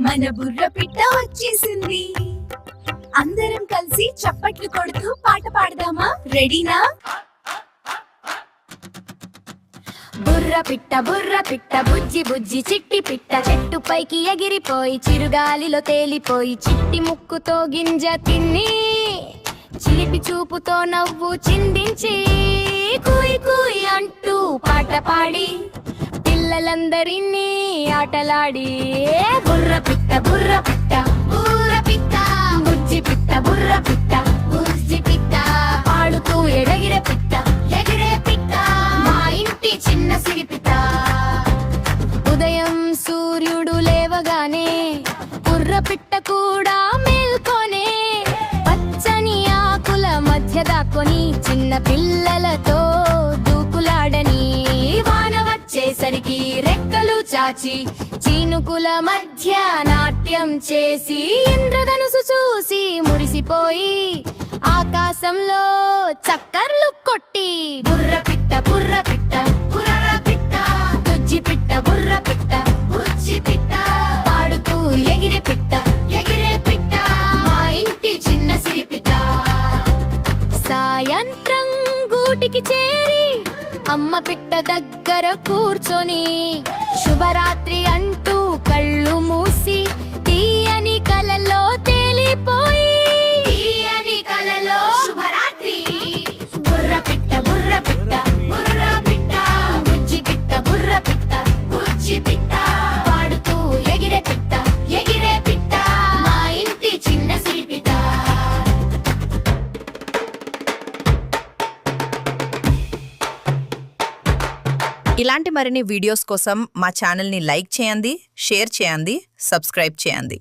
మన బుర్ర పిట్ట వచ్చేసింది. అందరం కలిసి చప్పట్లు కొడుతూ పాట పాడదామా? రెడీనా? బుర్ర పిట్ట బుజ్జి బుజ్జి చిట్టి పిట్ట, చెట్టు పైకి ఎగిరిపోయి చిరుగాలిలో తేలిపోయి, చిట్టి ముక్కుతో గింజ తిని చిలిపి చూపుతో నవ్వు చిందించి, కూయి కూయి అంటూ పాట పాడి పిల్లలందరినీ ఆటలాడి. బుర్ర పిట్ట బుర్ర పిట్ట బుర్ర పిట్ట, బుజ్జి పిట్ట బుర్ర పిట్ట బుజ్జి పిట్ట, పాడుతూ ఎగిరే పిట్ట ఎగిరే పిట్ట, మా ఇంటి చిన్న సిరి పిట్ట. ఉదయం సూర్యుడు లేవగానే బుర్ర పిట్ట కూడా మేల్కొనే, పచ్చని ఆకుల మధ్య దాక్కొని చిన్న పిల్లలతో దూకులాడని, వాన వచ్చేసరికి రెక్కలు చాచి చీనుకుల మధ్య నాట్యం చేసి, ఇంద్రధనుసు చూసి మురిసిపోయి ఆకాశంలో చక్కర్లు కొట్టి. బుర్ర పిట్ట బుర్ర పిట్ట బుర్ర పిట్ట, బుజ్జి పిట్ట బుర్ర పిట్ట బుజ్జి పిట్ట, పాడుతూ ఎగిరే పిట్ట ఎగిరే పిట్ట, మా ఇంటి చిన్న సిరి పిట్ట. సాయంత్రం గూటికి చేరి అమ్మ పిట్ట దగ్గర కూర్చొని, శుభరాత్రి అంటూ కళ్ళు మూసి తీయని కలలో తేలిపోయి, తీయని కలలో శుభరాత్రి. బుర్ర పిట్ట బుర్ర పిట్ట బుర్ర పిట్ట, బుజ్జి పిట్ట బుర్ర పిట్ట బుజ్జి పిట్ట, పాడుతూ ఎగిరే పిట్ట ఎగిరే పిట్ట, మా ఇంటి చిన్న సిరి పిట్ట. ఇలాంటి మరిన్ని వీడియోస్ కోసం మా ఛానల్ని లైక్ చేయండి, షేర్ చేయండి, సబ్స్క్రైబ్ చేయండి.